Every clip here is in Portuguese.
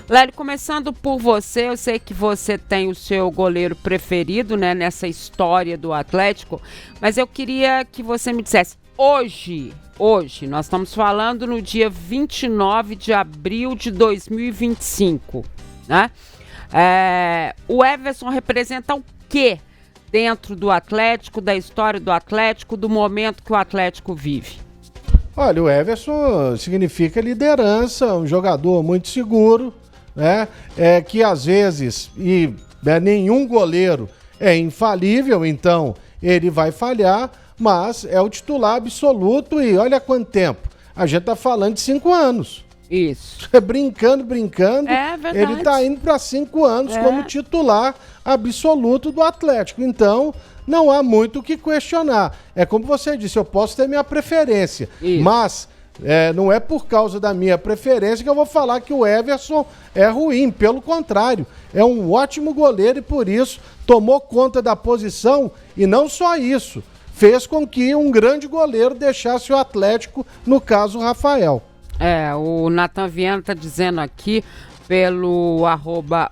Lélio, começando por você, eu sei que você tem o seu goleiro preferido, né, nessa história do Atlético, mas eu queria que você me dissesse, hoje, nós estamos falando no dia 29 de abril de 2025, né? O Everson representa o quê dentro do Atlético, da história do Atlético, do momento que o Atlético vive? Olha, o Everson significa liderança, um jogador muito seguro, né? Que às vezes, nenhum goleiro é infalível, então ele vai falhar, mas é o titular absoluto e olha quanto tempo. A gente tá falando de 5 anos. Isso. Brincando. É verdade. Ele tá indo para 5 anos como titular absoluto do Atlético. Então, não há muito o que questionar. É como você disse, eu posso ter minha preferência, mas não é por causa da minha preferência que eu vou falar que o Everson é ruim. Pelo contrário, é um ótimo goleiro e por isso tomou conta da posição e não só isso, fez com que um grande goleiro deixasse o Atlético, no caso o Rafael. O Nathan Viana tá dizendo aqui pelo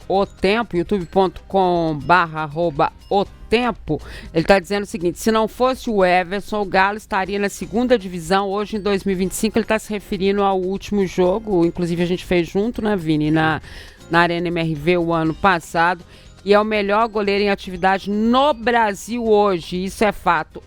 @otempo, youtube.com/otempo, ele tá dizendo o seguinte: se não fosse o Everson, o Galo estaria na segunda divisão hoje em 2025. Ele tá se referindo ao último jogo, inclusive a gente fez junto, né, Vini, na Arena MRV o ano passado, e é o melhor goleiro em atividade no Brasil hoje, isso é fato.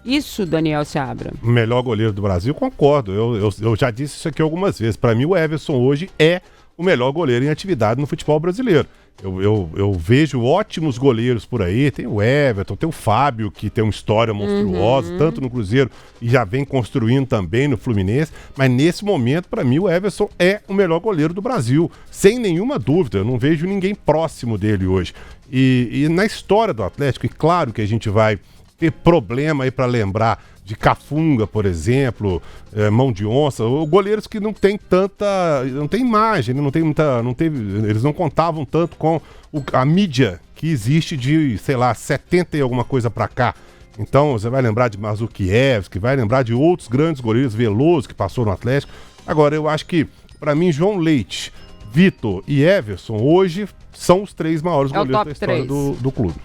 Isso, Daniel Seabra. O melhor goleiro do Brasil, concordo. Eu já disse isso aqui algumas vezes. Para mim, o Everson hoje é o melhor goleiro em atividade no futebol brasileiro. Eu vejo ótimos goleiros por aí. Tem o Everton, tem o Fábio, que tem uma história monstruosa, tanto no Cruzeiro e já vem construindo também no Fluminense. Mas nesse momento, para mim, o Everson é o melhor goleiro do Brasil. Sem nenhuma dúvida. Eu não vejo ninguém próximo dele hoje. E na história do Atlético, e claro que a gente vai ter problema aí para lembrar de Cafunga, por exemplo, Mão de Onça, ou goleiros que não tem imagem, eles não contavam tanto com a mídia que existe de, 70 e alguma coisa para cá. Então você vai lembrar de Mazzukiewicz, vai lembrar de outros grandes goleiros, Veloso, que passou no Atlético. Agora, eu acho que, para mim, João Leite, Vitor e Everson, hoje, são os 3 maiores goleiros da história do clube.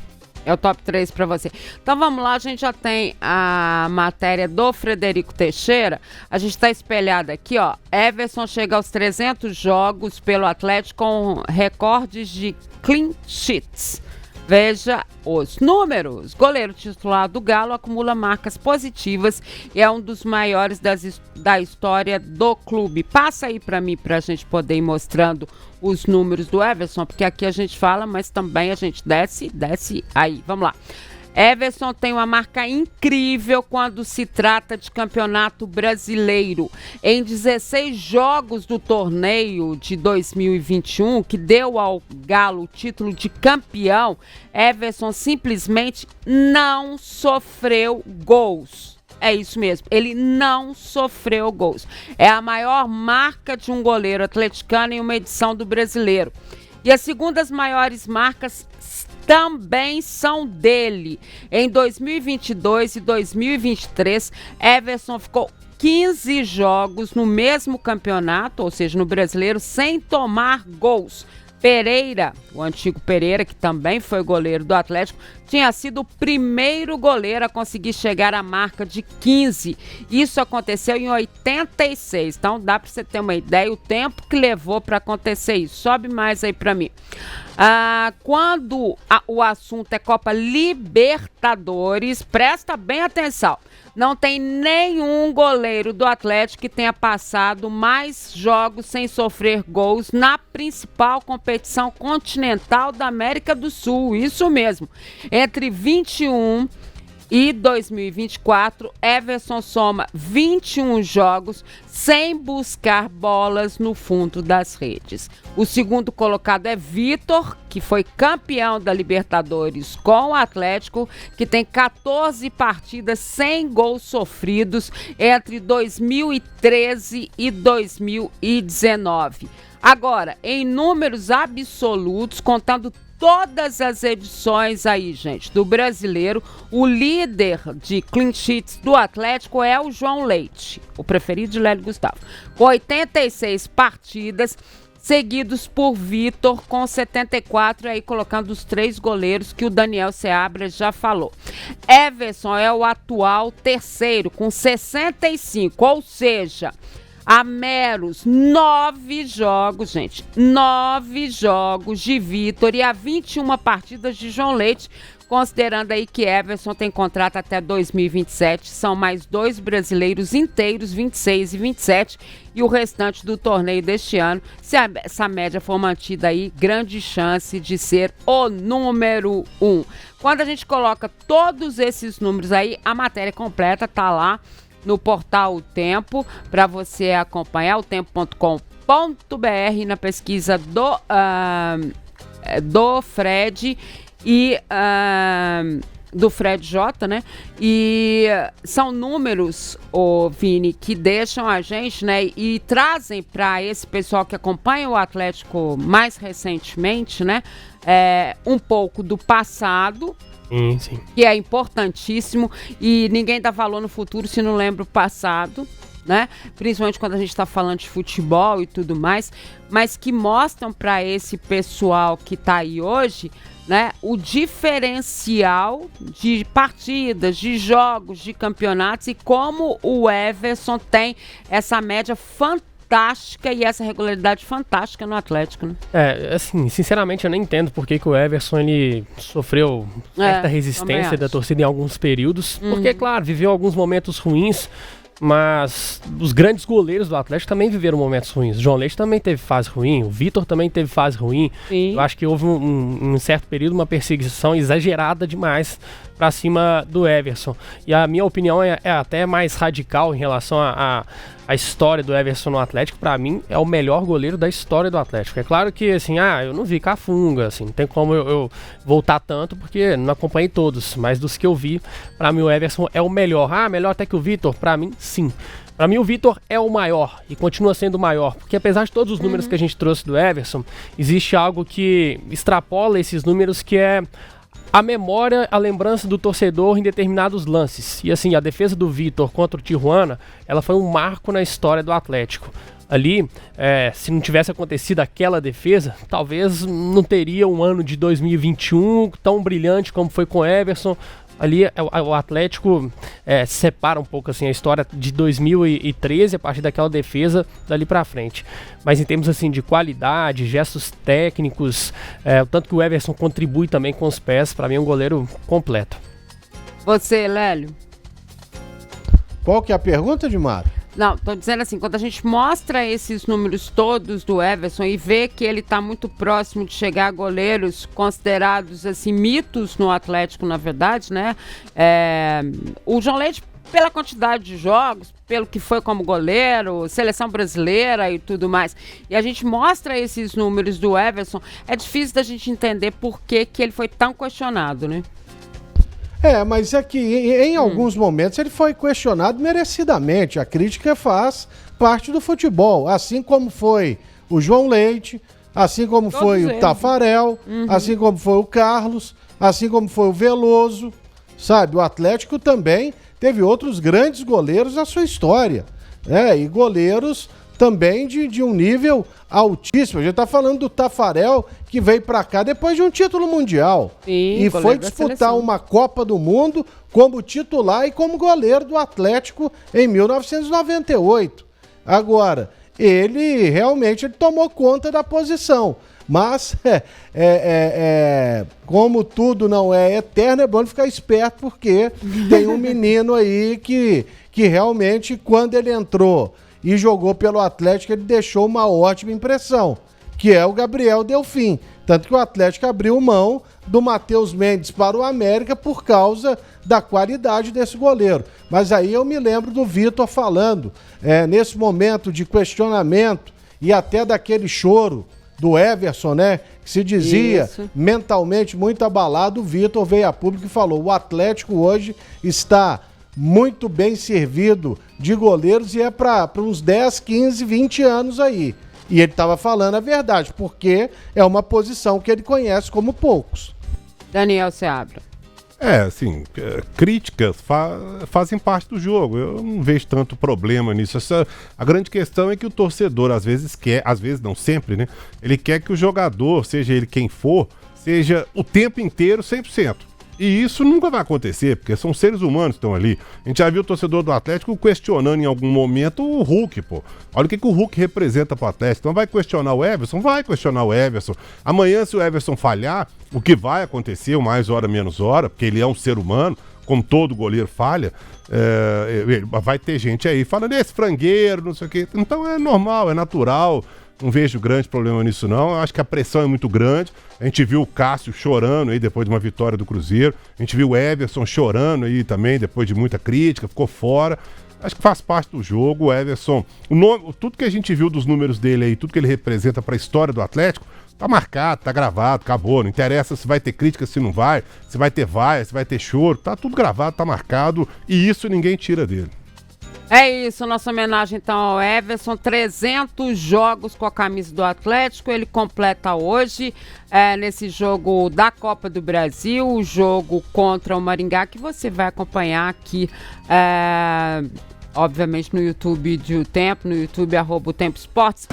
É o top 3 para você. Então vamos lá, a gente já tem a matéria do Frederico Teixeira. A gente está espelhado aqui, ó. Everson chega aos 300 jogos pelo Atlético com recordes de clean sheets. Veja os números. Goleiro titular do Galo acumula marcas positivas e é um dos maiores da história do clube. Passa aí para mim, para a gente poder ir mostrando os números do Everson, porque aqui a gente fala, mas também a gente desce aí. Vamos lá. Everson tem uma marca incrível quando se trata de campeonato brasileiro. Em 16 jogos do torneio de 2021, que deu ao Galo o título de campeão, Everson simplesmente não sofreu gols. É isso mesmo, ele não sofreu gols. É a maior marca de um goleiro atleticano em uma edição do Brasileiro. E as segundas maiores marcas também são dele. Em 2022 e 2023, Everson ficou 15 jogos no mesmo campeonato, ou seja, no Brasileiro, sem tomar gols. Pereira, o antigo Pereira, que também foi goleiro do Atlético, tinha sido o primeiro goleiro a conseguir chegar à marca de 15. Isso aconteceu em 86. Então dá para você ter uma ideia o tempo que levou para acontecer isso. Sobe mais aí para mim. Quando o assunto é Copa Libertadores, presta bem atenção. Não tem nenhum goleiro do Atlético que tenha passado mais jogos sem sofrer gols na principal competição continental da América do Sul. Isso mesmo. Entre 21 e 2024, Everson soma 21 jogos sem buscar bolas no fundo das redes. O segundo colocado é Vitor, que foi campeão da Libertadores com o Atlético, que tem 14 partidas sem gols sofridos entre 2013 e 2019. Agora, em números absolutos, contando todas as edições aí, gente, do Brasileiro, o líder de clean sheets do Atlético é o João Leite, o preferido de Lélio Gustavo. Com 86 partidas, seguidos por Vitor com 74, aí colocando os 3 goleiros que o Daniel Seabra já falou. Everson é o atual terceiro com 65, ou seja, a meros 9 jogos, gente, 9 jogos de Vitor e a 21 partidas de João Leite, considerando aí que Everson tem contrato até 2027, são mais 2 brasileiros inteiros, 26 e 27, e o restante do torneio deste ano. Se essa média for mantida aí, grande chance de ser o número 1. Quando a gente coloca todos esses números aí, a matéria completa tá lá no portal O Tempo, para você acompanhar, otempo.com.br, na pesquisa do Fred e do Fred J, né? E são números, Vini, que deixam a gente, né? E trazem para esse pessoal que acompanha o Atlético mais recentemente, né? Um pouco do passado, sim. Que é importantíssimo e ninguém dá valor no futuro se não lembra o passado, né? Principalmente quando a gente está falando de futebol e tudo mais, mas que mostram para esse pessoal que está aí hoje, né, o diferencial de partidas, de jogos, de campeonatos e como o Everson tem essa média fantástica e essa regularidade fantástica no Atlético, né? Assim, sinceramente eu nem entendo por que o Everson ele sofreu certa resistência da torcida em alguns períodos, porque, claro, viveu alguns momentos ruins, mas os grandes goleiros do Atlético também viveram momentos ruins. O João Leite também teve fase ruim, o Vitor também teve fase ruim. Sim. Eu acho que houve um certo período, uma perseguição exagerada demais para cima do Everson. E a minha opinião é até mais radical em relação à história do Everson no Atlético. Para mim, é o melhor goleiro da história do Atlético. É claro que, assim, eu não vi Cafunga, assim, não tem como eu voltar tanto, porque não acompanhei todos, mas dos que eu vi, para mim o Everson é o melhor. Melhor até que o Vitor? Para mim, sim. Para mim o Vitor é o maior e continua sendo o maior, porque apesar de todos os números que a gente trouxe do Everson, existe algo que extrapola esses números, que é a memória, a lembrança do torcedor em determinados lances. E assim, a defesa do Vitor contra o Tijuana, ela foi um marco na história do Atlético. Ali, se não tivesse acontecido aquela defesa, talvez não teria um ano de 2021 tão brilhante como foi com o Everson. Ali o Atlético separa um pouco assim a história de 2013 a partir daquela defesa dali pra frente. Mas em termos assim de qualidade, gestos técnicos, o tanto que o Everson contribui também com os pés, pra mim é um goleiro completo. Você, Lélio? Qual que é a pergunta, Dimara? Não, tô dizendo assim, quando a gente mostra esses números todos do Everson e vê que ele tá muito próximo de chegar a goleiros considerados, assim, mitos no Atlético, na verdade, né? O João Leite, pela quantidade de jogos, pelo que foi como goleiro, seleção brasileira e tudo mais, e a gente mostra esses números do Everson, é difícil da gente entender por que ele foi tão questionado, né? Mas é que em alguns momentos ele foi questionado merecidamente. A crítica faz parte do futebol, assim como foi o João Leite, assim como foi o Tafarel, assim como foi o Carlos, assim como foi o Veloso, sabe? O Atlético também teve outros grandes goleiros na sua história, né? E goleiros também de um nível altíssimo. A gente tá falando do Tafarel, que veio pra cá depois de um título mundial. Sim, e foi disputar uma Copa do Mundo como titular e como goleiro do Atlético em 1998. Agora, ele realmente tomou conta da posição. Mas, como tudo não é eterno, é bom ficar esperto, porque tem um menino aí que realmente, quando ele entrou e jogou pelo Atlético, ele deixou uma ótima impressão, que é o Gabriel Delfim. Tanto que o Atlético abriu mão do Matheus Mendes para o América por causa da qualidade desse goleiro. Mas aí eu me lembro do Vitor falando, nesse momento de questionamento e até daquele choro do Everson, né, que se dizia mentalmente muito abalado, o Vitor veio a público e falou: o Atlético hoje está muito bem servido de goleiros e é para uns 10, 15, 20 anos aí. E ele estava falando a verdade, porque é uma posição que ele conhece como poucos. Daniel Seabra. Assim, críticas fazem parte do jogo. Eu não vejo tanto problema nisso. A grande questão é que o torcedor, às vezes não sempre, né? Ele quer que o jogador, seja ele quem for, seja o tempo inteiro 100%. E isso nunca vai acontecer, porque são seres humanos que estão ali. A gente já viu o torcedor do Atlético questionando em algum momento o Hulk, pô. Olha o que o Hulk representa pro Atlético. Então vai questionar o Everson? Vai questionar o Everson. Amanhã, se o Everson falhar, o que vai acontecer, o mais hora, menos hora, porque ele é um ser humano, como todo goleiro falha, vai ter gente aí falando, esse frangueiro, não sei o quê. Então é normal, é natural. Não vejo grande problema nisso, não. Eu acho que a pressão é muito grande. A gente viu o Cássio chorando aí depois de uma vitória do Cruzeiro. A gente viu o Everson chorando aí também depois de muita crítica, ficou fora. Acho que faz parte do jogo. O Everson, tudo que a gente viu dos números dele aí, tudo que ele representa para a história do Atlético, tá marcado, tá gravado, acabou. Não interessa se vai ter crítica, se não vai, se vai ter vaia, se vai ter choro. Tá tudo gravado, tá marcado e isso ninguém tira dele. É isso, nossa homenagem então ao Everson, 300 jogos com a camisa do Atlético, ele completa hoje nesse jogo da Copa do Brasil, o jogo contra o Maringá, que você vai acompanhar aqui, obviamente no YouTube de O Tempo, no YouTube @O Tempo Esportes.